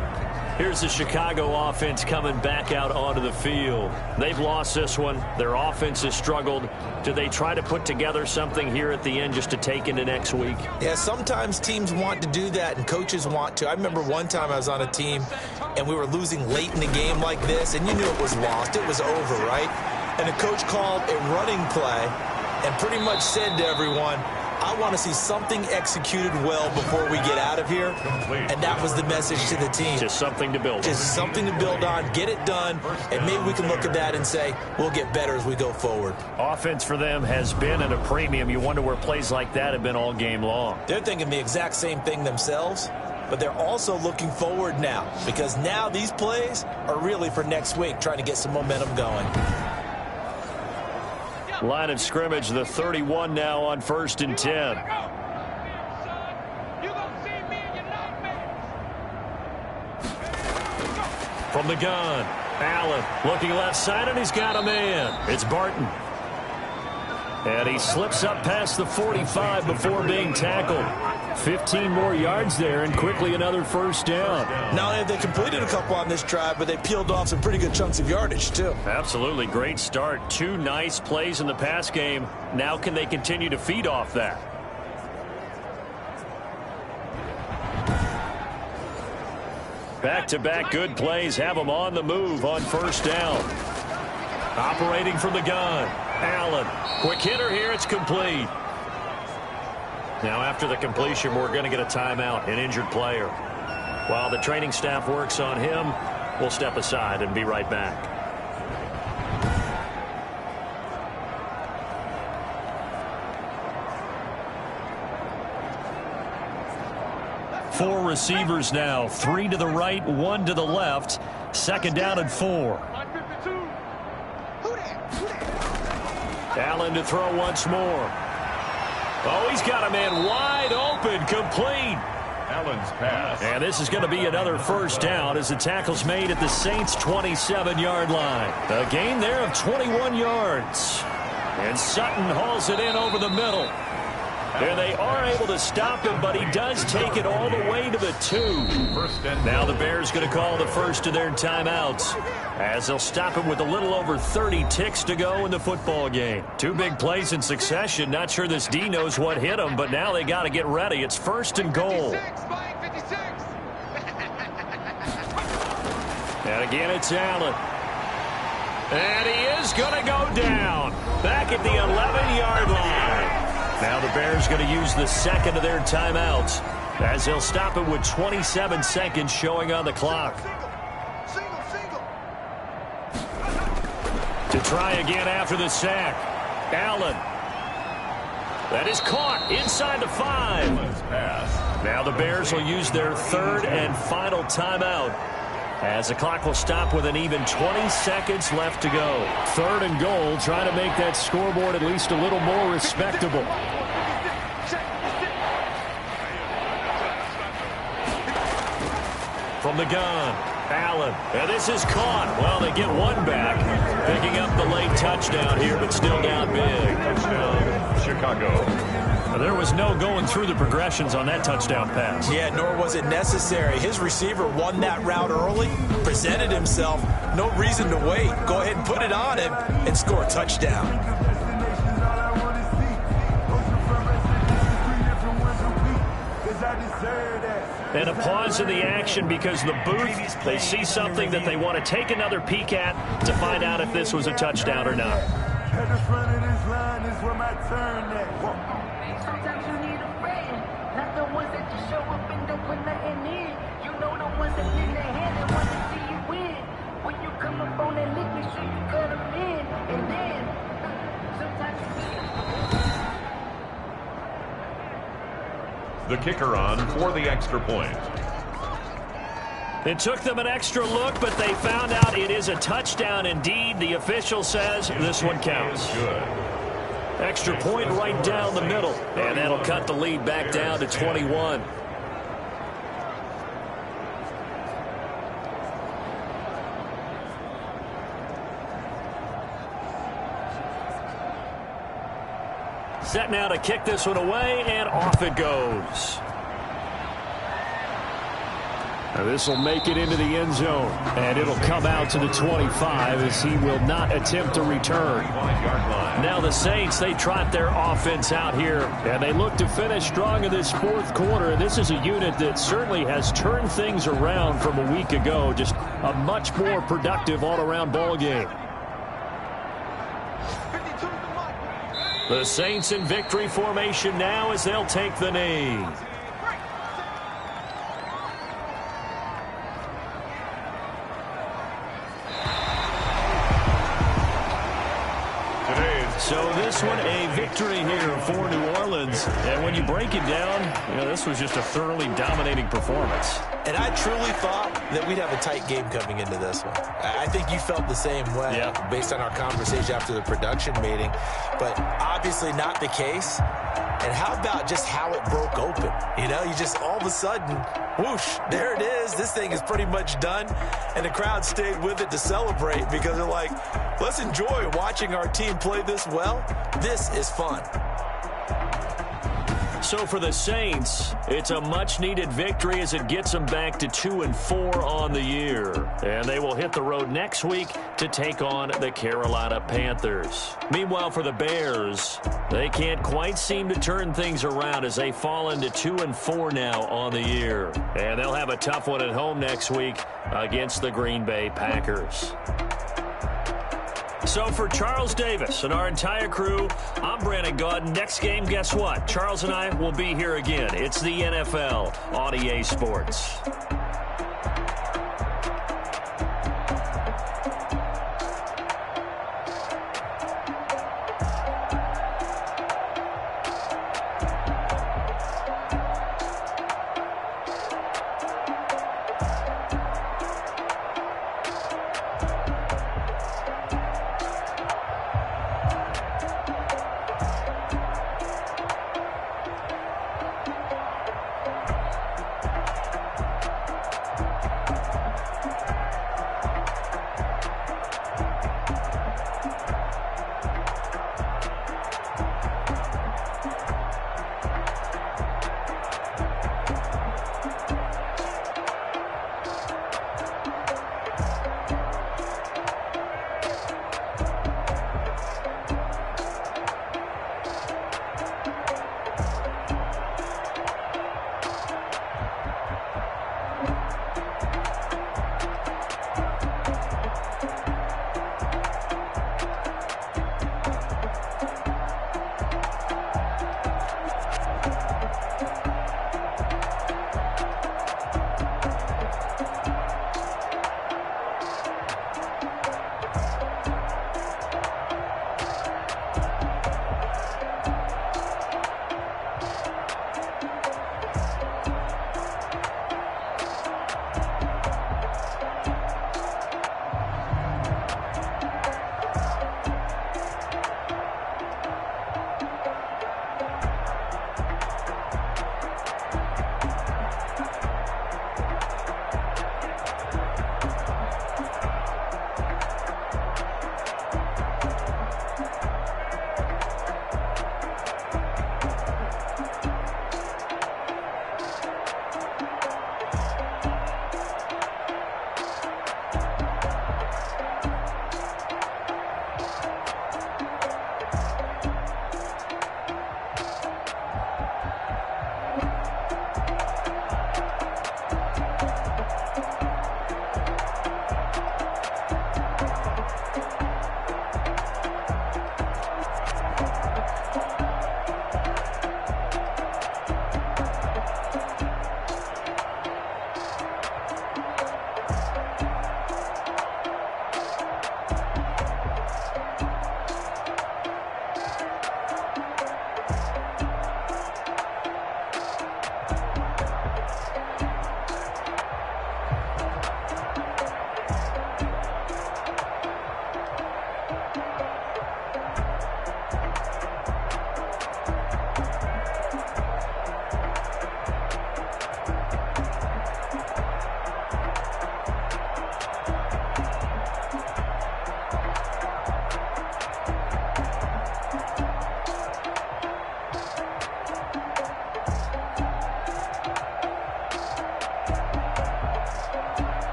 Here's the Chicago offense coming back out onto the field. They've lost this one. Their offense has struggled. Do they try to put together something here at the end just to take into next week? Yeah, sometimes teams want to do that and coaches want to. I remember one time I was on a team and we were losing late in the game like this, and you knew it was lost. It was over, right? And the coach called a running play and pretty much said to everyone, I want to see something executed well before we get out of here. And that was the message to the team. Just something to build on. Just something to build on, get it done, and maybe we can look at that and say, we'll get better as we go forward. Offense for them has been at a premium. You wonder where plays like that have been all game long. They're thinking the exact same thing themselves, but they're also looking forward now, because now these plays are really for next week, trying to get some momentum going. Line of scrimmage, the 31 now on 1st and 10. From the gun, Allen looking left side, and he's got a man. It's Barton. And he slips up past the 45 before being tackled. 15 more yards there and quickly another first down. Not only have they completed a couple on this drive, but they peeled off some pretty good chunks of yardage, too. Absolutely great start. 2 nice plays in the pass game. Now can they continue to feed off that? Back-to-back good plays have them on the move on first down. Operating from the gun. Allen. Quick hitter here. It's complete. Now after the completion, we're going to get a timeout, an injured player. While the training staff works on him, we'll step aside and be right back. Four receivers now, 3 to the right, 1 to the left. Second down and 4. Allen to throw once more. Oh, he's got a man wide open, complete. Allen's pass. And this is going to be another first down as the tackle's made at the Saints' 27-yard line. A gain there of 21 yards. And Sutton hauls it in over the middle. And they are able to stop him, but he does take it all the way to the 2. Now the Bears going to call the first of their timeouts as they'll stop him with a little over 30 ticks to go in the football game. 2 big plays in succession. Not sure this D knows what hit him, but now they got to get ready. It's first and goal. And again, it's Allen. And he is going to go down back at the 11-yard line. Now the Bears going to use the second of their timeouts as they'll stop it with 27 seconds showing on the clock. To try again after the sack. Allen. That is caught inside the 5. Now the Bears will use their third and final timeout as the clock will stop with an even 20 seconds left to go. Third and goal, trying to make that scoreboard at least a little more respectable. From the gun, Allen. And this is caught. Well, they get one back, picking up the late touchdown here, but still down big. Touchdown, Chicago. There was no going through the progressions on that touchdown pass. Yeah, nor was it necessary. His receiver won that route early, presented himself. No reason to wait. Go ahead and put it on him and score a touchdown. And a pause in the action because the booth, they see something that they want to take another peek at to find out if this was a touchdown or not. At the front of this line is where my turn at. Sometimes you need a friend, not the ones that just show up and don't put nothing in. You know the ones that lend their hand and want to see you win. When you come up on that lick, make sure you cut them in. And then, sometimes you The kicker on for the extra point. It took them an extra look, but they found out it is a touchdown indeed. The official says this one counts. Good. Extra point right down the middle, and that'll cut the lead back down to 21. Set now to kick this one away, and off it goes. Now this will make it into the end zone, and it'll come out to the 25 as he will not attempt to return. Now the Saints, they trot their offense out here, and they look to finish strong in this fourth quarter. This is a unit that certainly has turned things around from a week ago. Just a much more productive all-around ball game. The Saints in victory formation now as they'll take the knee. So this one a victory here for New Orleans. And when you break it down, you know, this was just a thoroughly dominating performance. And I truly thought that we'd have a tight game coming into this one. I think you felt the same way based on our conversation after the production meeting. But obviously not the case. And how about just how it broke open? You know, you just all of a sudden, whoosh, there it is. This thing is pretty much done. And the crowd stayed with it to celebrate because they're like, let's enjoy watching our team play this well. This is fun. So for the Saints, it's a much-needed victory as it gets them back to 2-4 on the year. And they will hit the road next week to take on the Carolina Panthers. Meanwhile, for the Bears, they can't quite seem to turn things around as they fall into 2-4 now on the year. And they'll have a tough one at home next week against the Green Bay Packers. So for Charles Davis and our entire crew, I'm Brandon Gaudin. Next game, guess what? Charles and I will be here again. It's the NFL on EA Sports.